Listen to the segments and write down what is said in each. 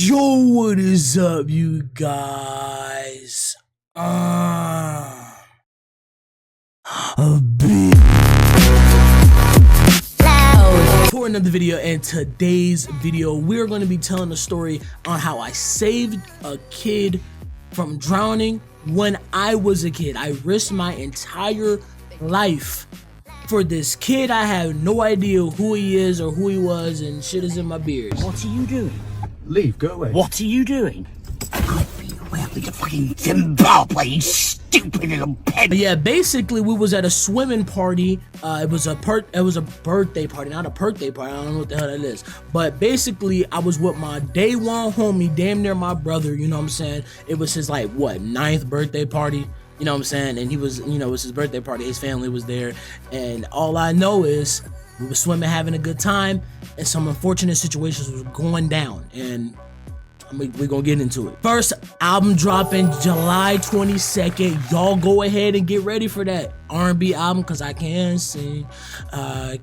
Yo, what is up, you guys? A big for another video. And today's video, we're going to be telling a story on how I saved a kid from drowning when I was a kid. I risked my entire life for this kid. I have no idea who he is or who he was, and shit is in my beard. What are you doing? Leave, go away. What are you doing? I've been away to fucking Zimbabwe, you stupid little pig. Yeah, basically we was at a swimming party. It was a birthday party, not a birthday party. I don't know what the hell that is. But basically I was with my day one homie, damn near my brother, you know what I'm saying? It was his like what, 9th birthday party. You know what I'm saying? And he was, you know, it was his birthday party. His family was there. And all I know is we were swimming, having a good time, and some unfortunate situations was going down. And we're gonna get into it. First album dropping July 22nd. Y'all go ahead and get ready for that R&B album, because I can sing. I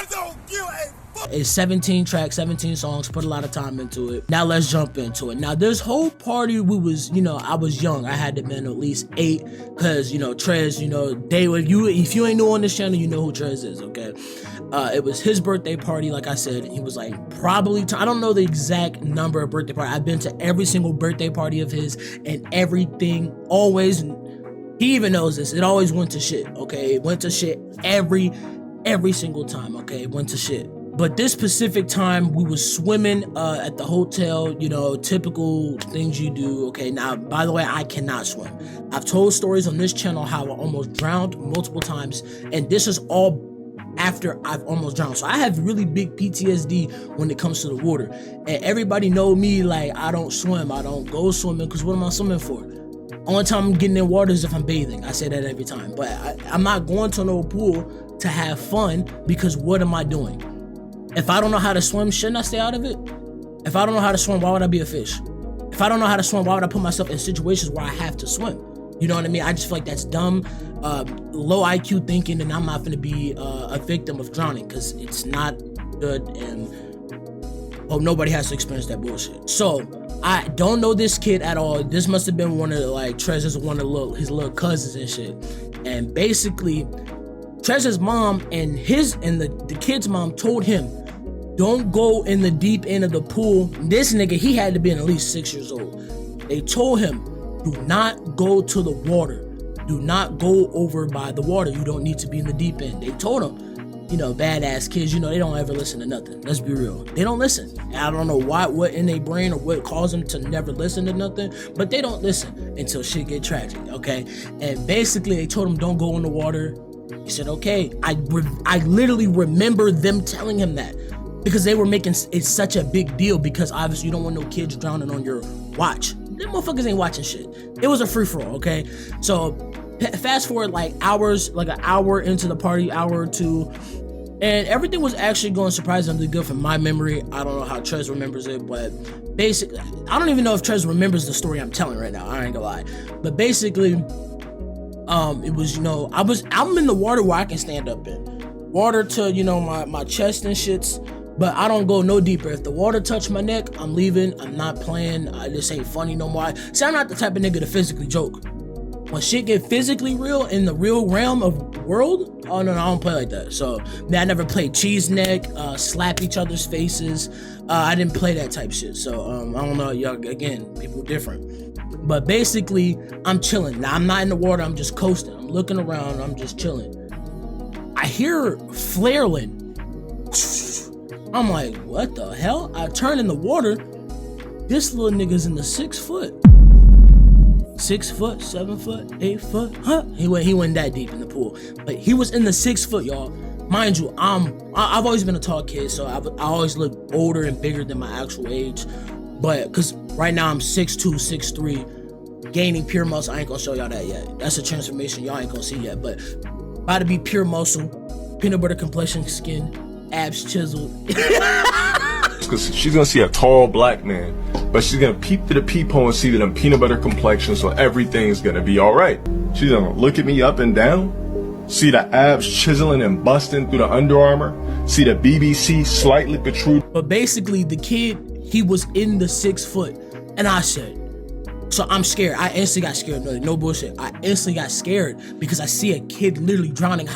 don't give a fuck. It's 17 tracks, 17 songs, put a lot of time into it. Now let's jump into it. Now this whole party, we was, you know, I was young. I had to been at least 8, because, you know, Trez, you know, if you ain't new on this channel, you know who Trez is, okay? It was his birthday party, like I said. He was like probably, I don't know the exact number of birthday party. I've been to every single birthday party of his, and everything always, he even knows this, it always went to shit, okay? It went to shit every single time, okay? It went to shit. But this specific time, we was swimming at the hotel, you know, typical things you do, okay? Now, by the way, I cannot swim. I've told stories on this channel how I almost drowned multiple times, and this is all after I've almost drowned. So I have really big PTSD when it comes to the water. And everybody know me, like, I don't swim. I don't go swimming, because what am I swimming for? Only time I'm getting in water is if I'm bathing. I say that every time. But I'm not going to no pool to have fun, because what am I doing? If I don't know how to swim, shouldn't I stay out of it? If I don't know how to swim, why would I be a fish? If I don't know how to swim, why would I put myself in situations where I have to swim? You know what I mean? I just feel like that's dumb, low IQ thinking, and I'm not going to be a victim of drowning, because it's not good, and hope nobody has to experience that bullshit. So I don't know this kid at all. This must have been one of like Trez's his little cousins and shit. And basically, Trez's mom and the kid's mom told him, don't go in the deep end of the pool. This nigga, he had to be at least 6 years old. They told him, do not go to the water. Do not go over by the water. You don't need to be in the deep end. They told him, you know, badass kids, you know, they don't ever listen to nothing. Let's be real. They don't listen. I don't know what in their brain or what caused them to never listen to nothing, but they don't listen until shit get tragic, okay? And basically, they told him, don't go in the water. He said, okay. I literally remember them telling him that, because they were making it such a big deal, because obviously you don't want no kids drowning on your watch. Them motherfuckers ain't watching shit. It was a free-for-all, okay? So fast forward like hours, like an hour into the party, hour or two, and everything was actually going surprisingly good from my memory. I don't know how Trez remembers it, but basically, I don't even know if Trez remembers the story I'm telling right now. I ain't gonna lie. But basically, it was, you know, I'm in the water where I can stand up in. Water to, you know, my chest and shits. But I don't go no deeper. If the water touch my neck, I'm leaving. I'm not playing. This ain't funny no more. See, I'm not the type of nigga to physically joke. When shit get physically real in the real realm of the world, oh no, I don't play like that. So, man, I never played cheese neck, slap each other's faces. I didn't play that type shit. So, I don't know, y'all, again, people different. But basically, I'm chilling. Now, I'm not in the water. I'm just coasting. I'm looking around. I'm just chilling. I hear flailing. I'm like, what the hell? I turn in the water. This little nigga's in the 6 foot. 6 foot, 7 foot, 8 foot, huh? He went that deep in the pool. But he was in the 6 foot, y'all. Mind you, I've always been a tall kid, so I always look older and bigger than my actual age. But, because right now I'm 6'2", 6'3", gaining pure muscle. I ain't gonna show y'all that yet. That's a transformation y'all ain't gonna see yet. But about to be pure muscle, peanut butter complexion skin, abs chiseled. Because she's gonna see a tall black man, but she's gonna peep through the peephole and see that I'm peanut butter complexion, so everything's gonna be alright. She's gonna look at me up and down, see the abs chiseling and busting through the Under Armour, see the BBC slightly protrude. But basically, the kid, he was in the 6 foot. And I said, so I'm scared. I instantly got scared. No bullshit. I instantly got scared because I see a kid literally drowning.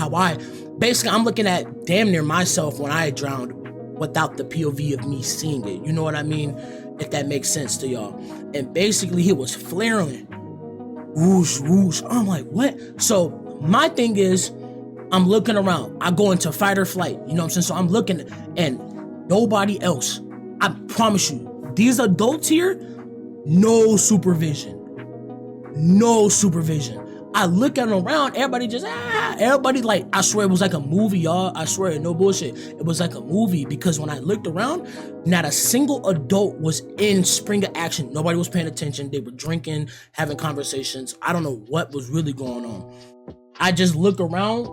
Basically, I'm looking at damn near myself when I drowned without the POV of me seeing it. You know what I mean? If that makes sense to y'all. And basically, he was flaring. Whoosh, whoosh. I'm like, what? So my thing is, I'm looking around. I go into fight or flight. You know what I'm saying? So I'm looking and nobody else. I promise you, these adults here, no supervision. No supervision. I look at them around, everybody just, everybody like, I swear it was like a movie, y'all. I swear, no bullshit. It was like a movie because when I looked around, not a single adult was in spring of action. Nobody was paying attention. They were drinking, having conversations. I don't know what was really going on. I just look around,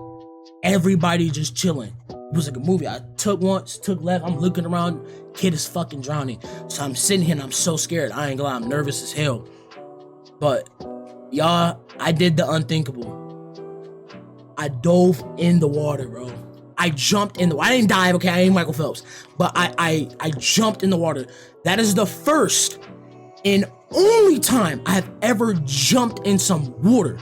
everybody just chilling. It was like a movie. I took once, took left. I'm looking around. Kid is fucking drowning. So I'm sitting here and I'm so scared. I ain't gonna lie, I'm nervous as hell. But y'all, I did the unthinkable. I dove in the water, bro. I jumped in the water. I didn't dive, okay? I ain't Michael Phelps. But I jumped in the water. That is the first and only time I have ever jumped in some water.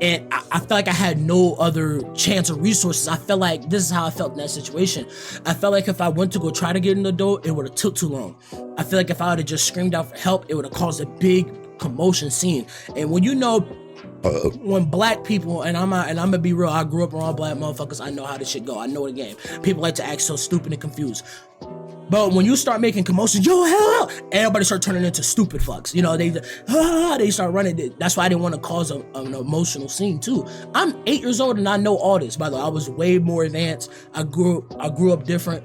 And I felt like I had no other chance or resources. I felt like this is how I felt in that situation. I felt like if I went to go try to get an adult, it would have took too long. I feel like if I would have just screamed out for help, it would have caused a big commotion scene. And when you know, when black people, and I'm gonna be real, I grew up around black motherfuckers. I know how this shit go. I know the game. People like to act so stupid and confused. But when you start making commotions, yo, hell, everybody start turning into stupid fucks. You know, they start running. That's why I didn't want to cause an emotional scene too. I'm 8 years old and I know all this. By the way, I was way more advanced. I grew up different.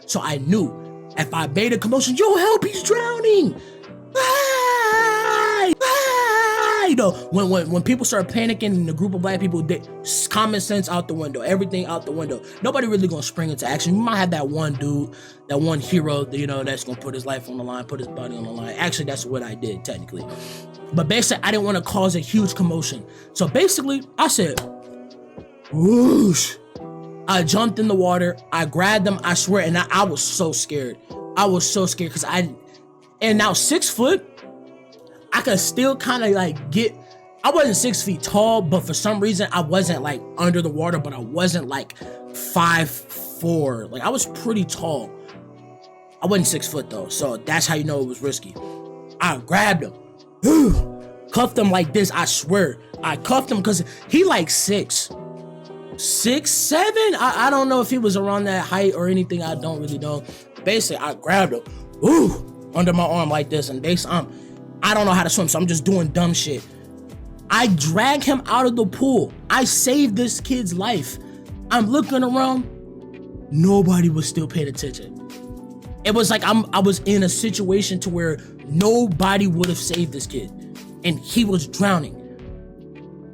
So I knew if I made a commotion, yo, help, he's drowning. You know, when people start panicking in a group of black people, common sense out the window, everything out the window. Nobody really gonna spring into action. You might have that one dude, that one hero, you know, that's gonna put his life on the line, put his body on the line. Actually, that's what I did technically. But basically, I didn't want to cause a huge commotion. So basically, I said, whoosh. I jumped in the water. I grabbed them. I swear, and I was so scared. I was so scared because and now 6 foot. I could still kind of like I wasn't 6 feet tall, but for some reason I wasn't like under the water, but I wasn't like 5'4". Like I was pretty tall. I wasn't 6 foot though, so that's how you know it was risky. I grabbed him, cuffed him like this. I swear, I cuffed him because he like 6'7". I don't know if he was around that height or anything. I don't really know. Basically, I grabbed him, under my arm like this, and basically I don't know how to swim, so I'm just doing dumb shit. I dragged him out of the pool. I saved this kid's life. I'm looking around. Nobody was still paying attention. It was like I was in a situation to where nobody would have saved this kid. And he was drowning.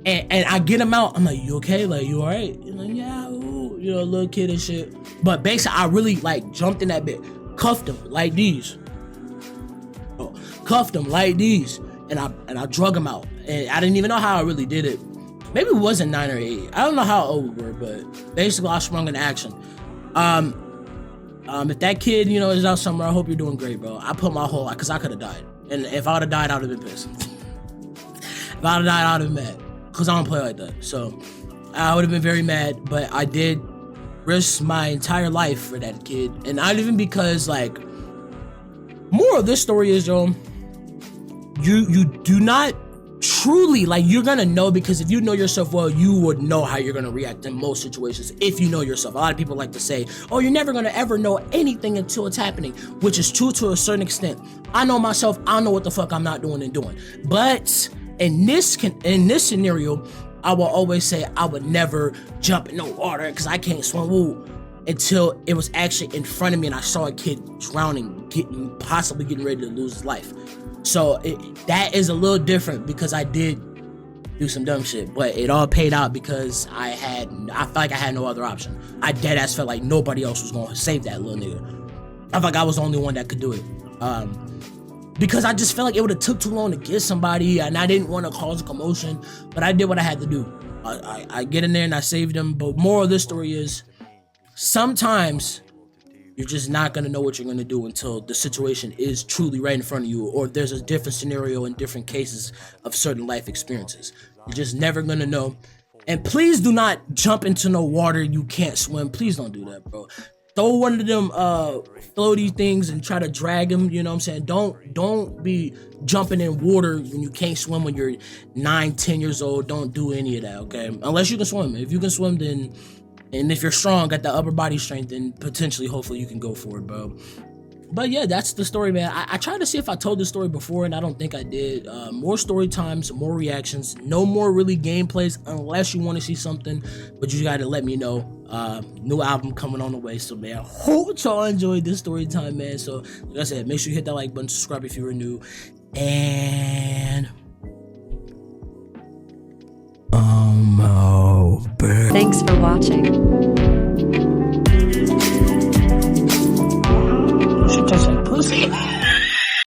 And I get him out. I'm like, you okay? Like, you all right? He's like, yeah, ooh. You know, little kid and shit. But basically, I really like jumped in that bit. Cuffed him like these. Cuffed him like these, and I drug him out, and I didn't even know how I really did it. Maybe it wasn't 9 or 8. I don't know how old we were, but basically I sprung into action. If that kid, you know, is out somewhere, I hope you're doing great, bro. I put my whole, because I could have died, and if I would have died, I would have been pissed. If I would have died, I would have been mad, because I don't play like that. So I would have been very mad, but I did risk my entire life for that kid, and not even because like. Moral of this story is, yo, you do not truly, like, you're gonna know, because if you know yourself well, you would know how you're gonna react in most situations if you know yourself. A lot of people like to say, oh, you're never gonna ever know anything until it's happening, which is true to a certain extent. I know myself, I know what the fuck I'm not doing and doing. But in this scenario, I will always say I would never jump in the water because I can't swim. Until it was actually in front of me and I saw a kid drowning, possibly getting ready to lose his life. So that is a little different because I did do some dumb shit, but it all paid out because I felt like I had no other option. I dead ass felt like nobody else was gonna save that little nigga. I felt like I was the only one that could do it. Because I just felt like it would have took too long to get somebody, and I didn't want to cause a commotion, but I did what I had to do. I get in there and I saved him. But moral of this story is, sometimes you're just not going to know what you're going to do until the situation is truly right in front of you, or there's a different scenario in different cases of certain life experiences. You're just never going to know. And please do not jump into no water you can't swim. Please don't do that, bro. Throw one of them floaty things and try to drag them, you know what I'm saying? Don't be jumping in water when you can't swim when you're 9-10 years old. Don't do any of that, okay? Unless you can swim. If you can swim, then, and if you're strong, got the upper body strength, then potentially, hopefully you can go for it, bro. But yeah, that's the story, man. I tried to see if I told this story before, and I don't think I did. More story times, more reactions, no more really gameplays unless you want to see something, but you gotta let me know. New album coming on the way, so man, hope y'all enjoyed this story time, man. So like I said, make sure you hit that like button, subscribe if you were new, and Oh, Thanks for watching.